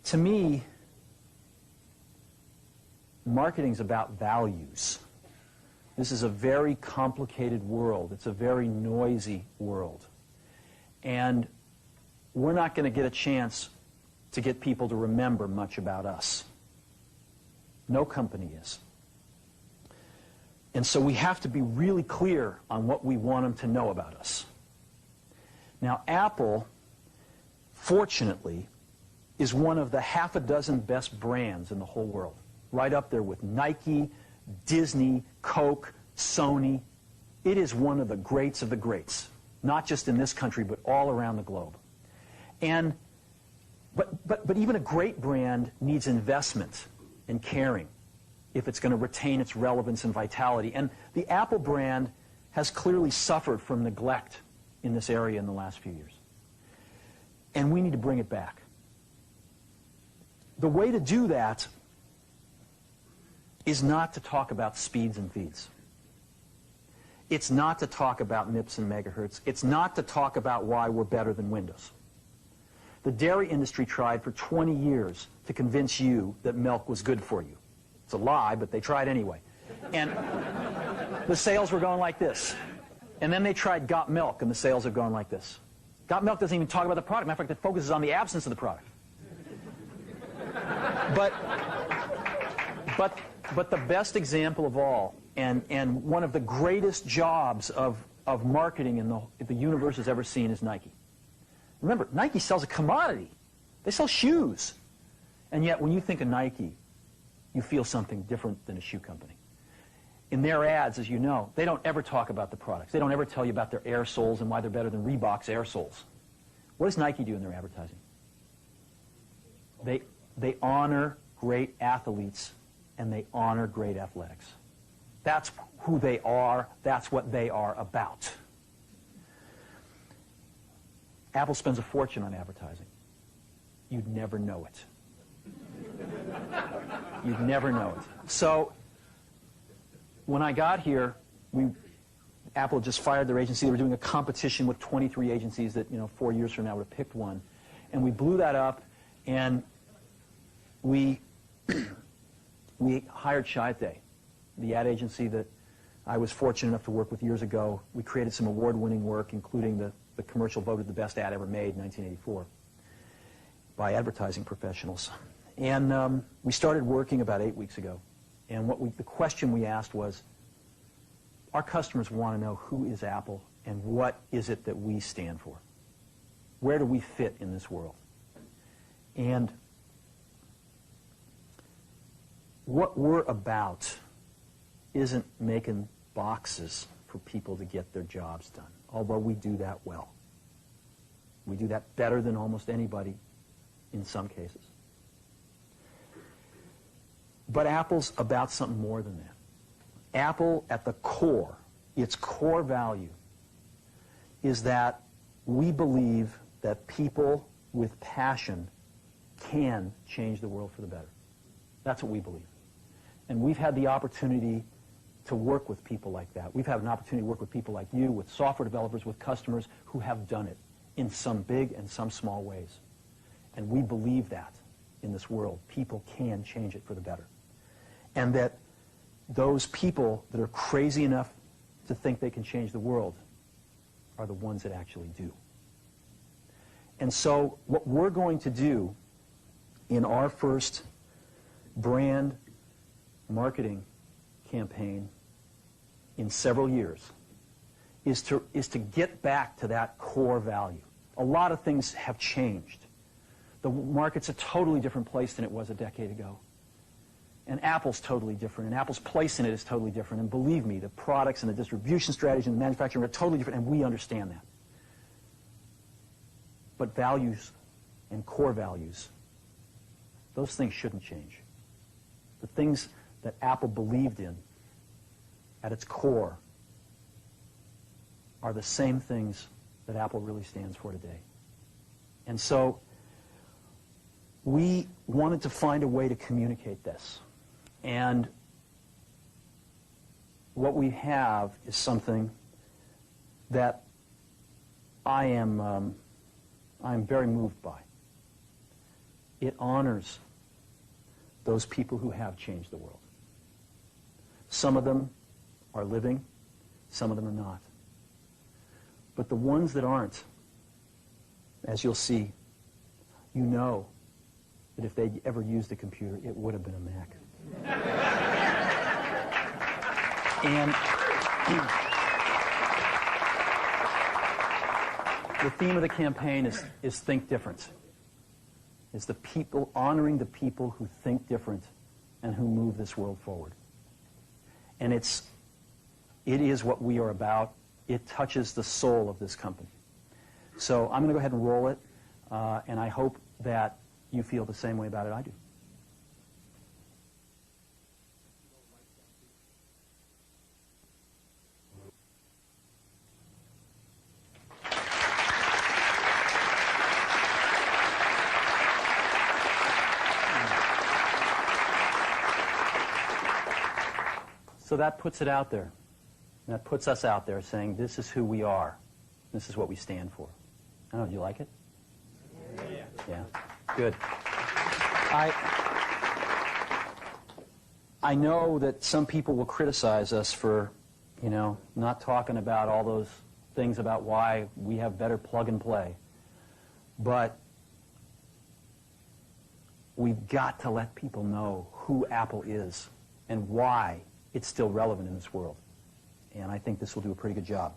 To me, marketing's about values. This is a very complicated world. It's a very noisy world. And we're not going to get a chance to get people to remember much about us. No company is. And so we have to be really clear on what we want them to know about us. Now, Apple, fortunately, is one of the half a dozen best brands in the whole world. Right up there with Nike, Disney, Coke, Sony. It is one of the greats of the greats, not just in this country, but all around the globe. And, but even a great brand needs investment and caring if it's going to retain its relevance and vitality. And the Apple brand has clearly suffered from neglect in this area in the last few years. And we need to bring it back. The way to do that is not to talk about speeds and feeds. It's not to talk about MIPS and megahertz. It's not to talk about why we're better than Windows. The dairy industry tried for 20 years to convince you that milk was good for you. It's a lie, but they tried anyway. And the sales were going like this. And then they tried Got Milk, and the sales have gone like this. Got Milk doesn't even talk about the product. Matter of fact, it focuses on the absence of the product. But the best example of all, and one of the greatest jobs of marketing the universe has ever seen, is Nike. Remember, Nike sells a commodity. They sell shoes. And yet, when you think of Nike, you feel something different than a shoe company. In their ads, as you know, they don't ever talk about the products. They don't ever tell you about their air soles and why they're better than Reebok's air soles. What does Nike do in their advertising? They honor great athletes, and they honor great athletics. That's who they are. That's what they are about. Apple spends a fortune on advertising. You'd never know it. You'd never know it. So when I got here, Apple just fired their agency. They were doing a competition with 23 agencies that, 4 years from now would have picked one. And we blew that up, and we hired Chiat+, the ad agency that I was fortunate enough to work with years ago. We created some award-winning work, including the commercial voted the best ad ever made in 1984 by advertising professionals. And we started working about 8 weeks ago. And the question we asked was, our customers want to know who is Apple and what is it that we stand for? Where do we fit in this world? And what we're about isn't making boxes for people to get their jobs done, although we do that well. We do that better than almost anybody in some cases. But Apple's about something more than that. Apple, at the core, its core value, is that we believe that people with passion can change the world for the better. That's what we believe. And we've had the opportunity to work with people like that. We've had an opportunity to work with people like you, with software developers, with customers who have done it in some big and some small ways. And we believe that in this world. People can change it for the better. And that those people that are crazy enough to think they can change the world are the ones that actually do. And so what we're going to do in our first brand marketing campaign in several years is to get back to that core value. A lot of things have changed. The market's a totally different place than it was a decade ago. And Apple's totally different, and Apple's place in it is totally different. And believe me, the products and the distribution strategy and the manufacturing are totally different, and we understand that. But values and core values, those things shouldn't change. The things that Apple believed in at its core are the same things that Apple really stands for today. And so we wanted to find a way to communicate this. And what we have is something that I'm very moved by. It honors those people who have changed the world. Some of them are living, some of them are not. But the ones that aren't, as you'll see, you know that if they'd ever used a computer, it would have been a Mac. And the theme of the campaign is Think Different. It's the people, honoring the people who think different and who move this world forward. And it is what we are about. It touches the soul of this company. So I'm going to go ahead and roll it, and I hope that you feel the same way about it I do. So that puts it out there. That puts us out there saying, this is who we are. This is what we stand for. I don't know, do you like it? Yeah. Good. I know that some people will criticize us for, not talking about all those things about why we have better plug and play. But we've got to let people know who Apple is and why it's still relevant in this world. And I think this will do a pretty good job.